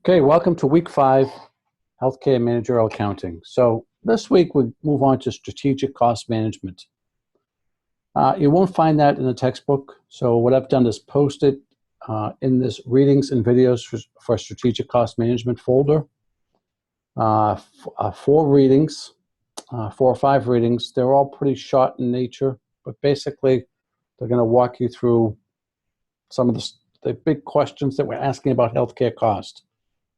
Okay, welcome to week 5, healthcare managerial accounting. So this week we move on to strategic cost management. You won't find that in the textbook. So what I've done is post it in this readings and videos for strategic cost management folder. 4 readings, 4 or 5 readings. They're all pretty short in nature, but basically they're going to walk you through some of the big questions that we're asking about healthcare cost.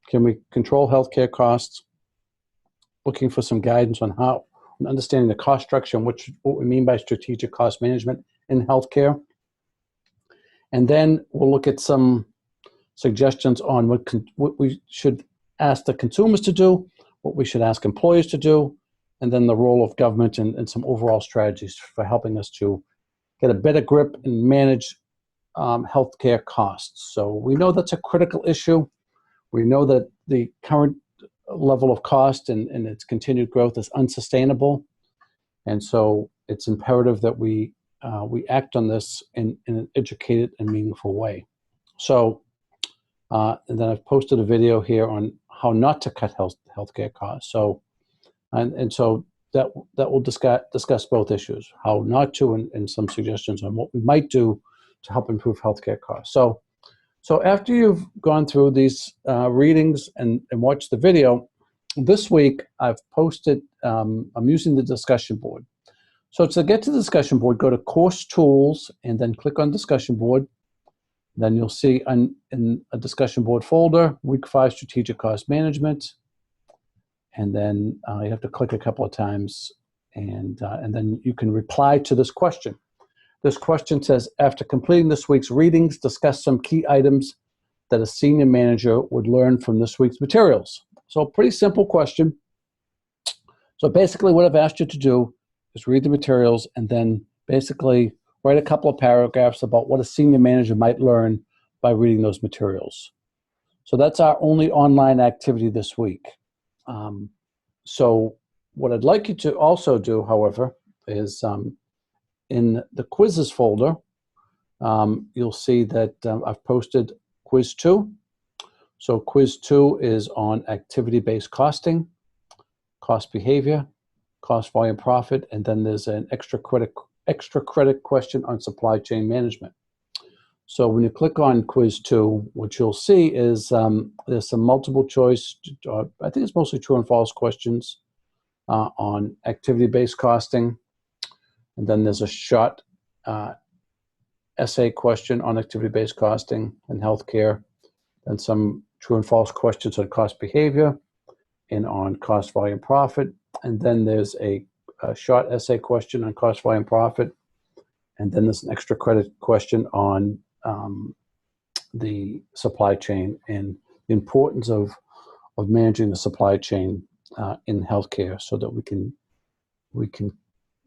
Can we control healthcare costs? Looking for some guidance on how, understanding the cost structure and what we mean by strategic cost management in healthcare. And then we'll look at some suggestions on what we should ask the consumers to do, what we should ask employers to do, and then the role of government and some overall strategies for helping us to get a better grip and manage healthcare costs. So we know that's a critical issue. We know that the current level of cost and its continued growth is unsustainable. And so it's imperative that we act on this in an educated and meaningful way. So, and then I've posted a video here on how not to cut healthcare costs. So, and so that will discuss both issues, how not to, and some suggestions on what we might do to help improve healthcare costs. So after you've gone through these readings and watched the video, this week I've posted, I'm using the discussion board. So to get to the discussion board, go to Course Tools and then click on Discussion Board. Then you'll see in a discussion board folder, Week 5 Strategic Cost Management. And then you have to click a couple of times and then you can reply to this question. This question says, after completing this week's readings, discuss some key items that a senior manager would learn from this week's materials. So pretty simple question. So basically what I've asked you to do is read the materials and then basically write a couple of paragraphs about what a senior manager might learn by reading those materials. So that's our only online activity this week. So what I'd like you to also do, however, is in the quizzes folder, you'll see that I've posted quiz 2. So quiz 2 is on activity-based costing, cost behavior, cost volume profit, and then there's an extra credit question on supply chain management. So when you click on quiz 2, what you'll see is there's some multiple choice, I think it's mostly true and false questions on activity-based costing. And then there's a short essay question on activity-based costing and healthcare, and some true and false questions on cost behavior and on cost volume profit. And then there's a short essay question on cost volume profit. And then there's an extra credit question on the supply chain and the importance of managing the supply chain in healthcare so that we can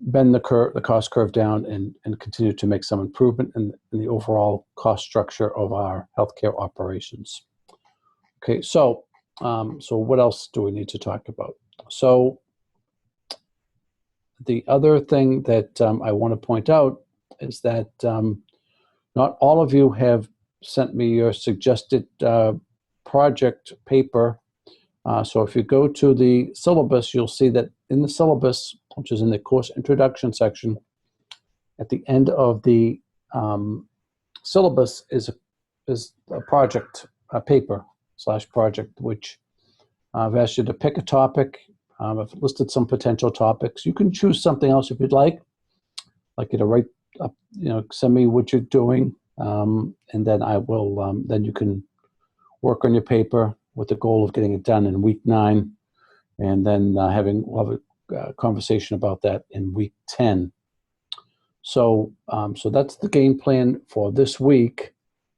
bend the cost curve down and continue to make some improvement in the overall cost structure of our healthcare operations. Okay, so what else do we need to talk about? So the other thing that I want to point out is that not all of you have sent me your suggested project paper. So if you go to the syllabus, you'll see that in the syllabus, which is in the course introduction section, at the end of the syllabus is a project, a paper / project, which I've asked you to pick a topic. I've listed some potential topics. You can choose something else if you'd like. I'd like you to write up, send me what you're doing, and then I will, then you can work on your paper with the goal of getting it done in week 9, and then we'll have a conversation about that in week 10. So that's the game plan for this week.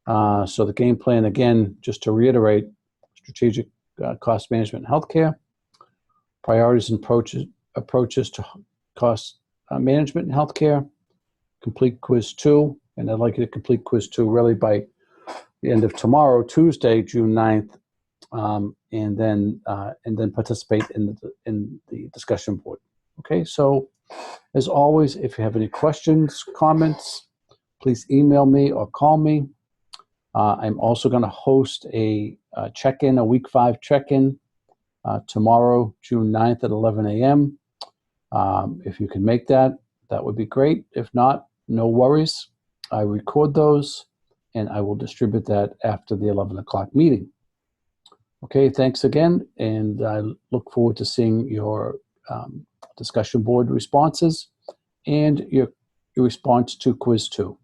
So the game plan, again, just to reiterate, strategic cost management in healthcare, priorities and approaches to cost management in healthcare, complete quiz 2, and I'd like you to complete quiz 2 really by the end of tomorrow, Tuesday, June 9th, and then participate in the discussion board. Okay, so as always, if you have any questions, comments, please email me or call me. I'm also going to host a check-in, a week 5 check-in tomorrow, June 9th at 11 a.m. If you can make that, that would be great. If not, no worries. I record those and I will distribute that after the 11 o'clock meeting. Okay, thanks again, and I look forward to seeing your discussion board responses and your response to quiz 2.